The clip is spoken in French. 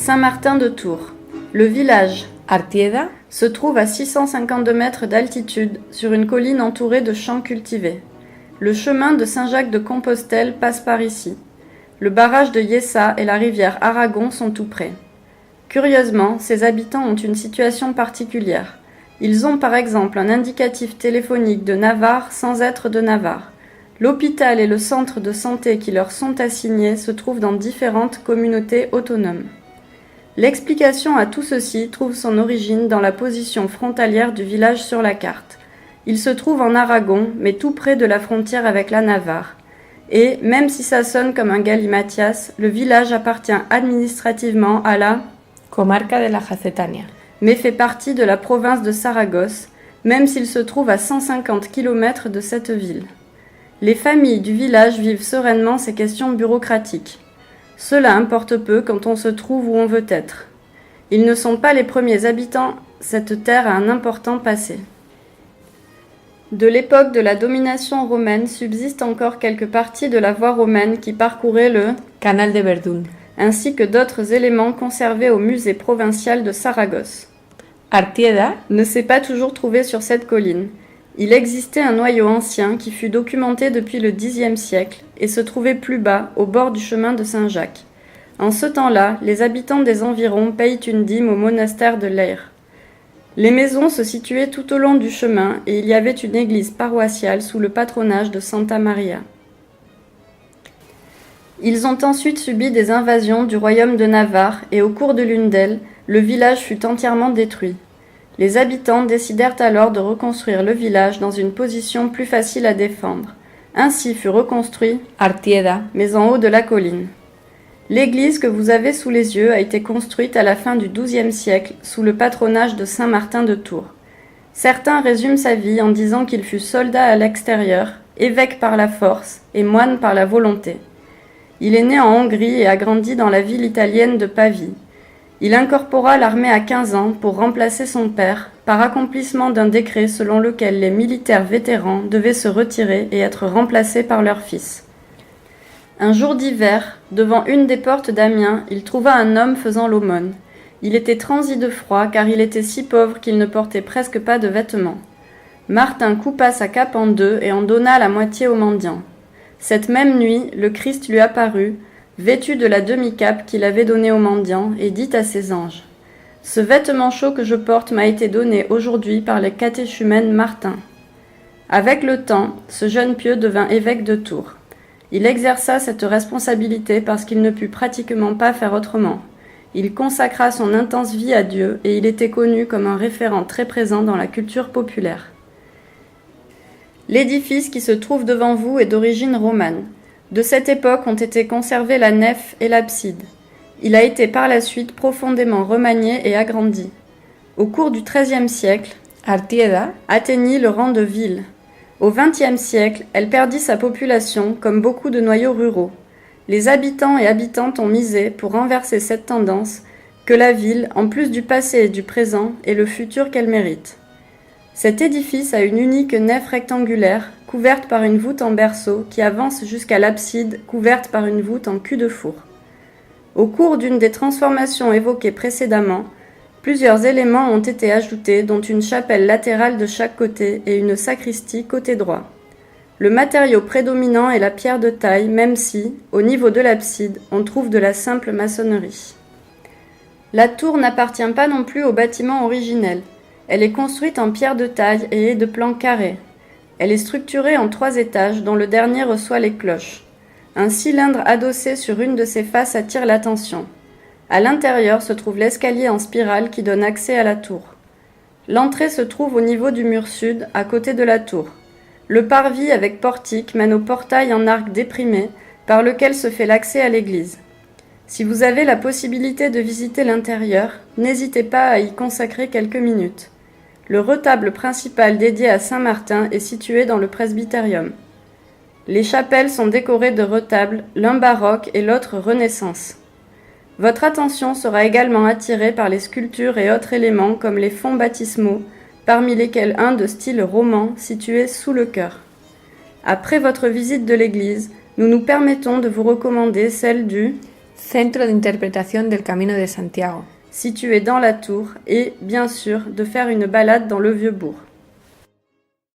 Saint-Martin de Tours. Le village Artieda se trouve à 652 mètres d'altitude sur une colline entourée de champs cultivés. Le chemin de Saint-Jacques-de-Compostelle passe par ici. Le barrage de Yessa et la rivière Aragon sont tout près. Curieusement, ses habitants ont une situation particulière. Ils ont par exemple un indicatif téléphonique de Navarre sans être de Navarre. L'hôpital et le centre de santé qui leur sont assignés se trouvent dans différentes communautés autonomes. L'explication à tout ceci trouve son origine dans la position frontalière du village sur la carte. Il se trouve en Aragon, mais tout près de la frontière avec la Navarre. Et, même si ça sonne comme un galimatias, le village appartient administrativement à la Comarca de la Jacetania, mais fait partie de la province de Saragosse, même s'il se trouve à 150 km de cette ville. Les familles du village vivent sereinement ces questions bureaucratiques. Cela importe peu quand on se trouve où on veut être. Ils ne sont pas les premiers habitants, cette terre a un important passé. De l'époque de la domination romaine subsistent encore quelques parties de la voie romaine qui parcouraient le Canal de Verdun. Ainsi que d'autres éléments conservés au musée provincial de Saragosse. Artieda Ne s'est pas toujours trouvé sur cette colline. Il existait un noyau ancien qui fut documenté depuis le Xe siècle et se trouvait plus bas, au bord du chemin de Saint-Jacques. En ce temps-là, les habitants des environs payent une dîme au monastère de Leyre. Les maisons se situaient tout au long du chemin et il y avait une église paroissiale sous le patronage de Santa Maria. Ils ont ensuite subi des invasions du royaume de Navarre et au cours de l'une d'elles, le village fut entièrement détruit. Les habitants décidèrent alors de reconstruire le village dans une position plus facile à défendre. Ainsi fut reconstruit Artieda, mais en haut de la colline. L'église que vous avez sous les yeux a été construite à la fin du XIIe siècle sous le patronage de Saint Martin de Tours. Certains résument sa vie en disant qu'il fut soldat à l'extérieur, évêque par la force et moine par la volonté. Il est né en Hongrie et a grandi dans la ville italienne de Pavie. Il incorpora l'armée à 15 ans pour remplacer son père, par accomplissement d'un décret selon lequel les militaires vétérans devaient se retirer et être remplacés par leurs fils. Un jour d'hiver, devant une des portes d'Amiens, il trouva un homme faisant l'aumône. Il était transi de froid car il était si pauvre qu'il ne portait presque pas de vêtements. Martin coupa sa cape en deux et en donna la moitié au mendiant. Cette même nuit, le Christ lui apparut, vêtu de la demi-cape qu'il avait donnée au mendiant, et dit à ses anges : « Ce vêtement chaud que je porte m'a été donné aujourd'hui par les catéchumènes Martin. » Avec le temps, ce jeune pieux devint évêque de Tours. Il exerça cette responsabilité parce qu'il ne put pratiquement pas faire autrement. Il consacra son intense vie à Dieu et il était connu comme un référent très présent dans la culture populaire. L'édifice qui se trouve devant vous est d'origine romane. De cette époque ont été conservées la nef et l'abside. Il a été par la suite profondément remanié et agrandi. Au cours du XIIIe siècle, Artieda atteignit le rang de ville. Au XXe siècle, elle perdit sa population comme beaucoup de noyaux ruraux. Les habitants et habitantes ont misé pour renverser cette tendance que la ville, en plus du passé et du présent, est le futur qu'elle mérite. Cet édifice a une unique nef rectangulaire, couverte par une voûte en berceau qui avance jusqu'à l'abside, couverte par une voûte en cul-de-four. Au cours d'une des transformations évoquées précédemment, plusieurs éléments ont été ajoutés, dont une chapelle latérale de chaque côté et une sacristie côté droit. Le matériau prédominant est la pierre de taille, même si, au niveau de l'abside, on trouve de la simple maçonnerie. La tour n'appartient pas non plus au bâtiment originel. Elle est construite en pierre de taille et est de plan carré. Elle est structurée en 3 étages dont le dernier reçoit les cloches. Un cylindre adossé sur une de ses faces attire l'attention. À l'intérieur se trouve l'escalier en spirale qui donne accès à la tour. L'entrée se trouve au niveau du mur sud, à côté de la tour. Le parvis avec portique mène au portail en arc déprimé par lequel se fait l'accès à l'église. Si vous avez la possibilité de visiter l'intérieur, n'hésitez pas à y consacrer quelques minutes. Le retable principal dédié à Saint Martin est situé dans le presbytérium. Les chapelles sont décorées de retables, l'un baroque et l'autre Renaissance. Votre attention sera également attirée par les sculptures et autres éléments comme les fonts baptismaux, parmi lesquels un de style roman situé sous le chœur. Après votre visite de l'église, nous nous permettons de vous recommander celle du Centro de Interpretación del Camino de Santiago. situé dans la tour, et, bien sûr, de faire une balade dans le Vieux-Bourg.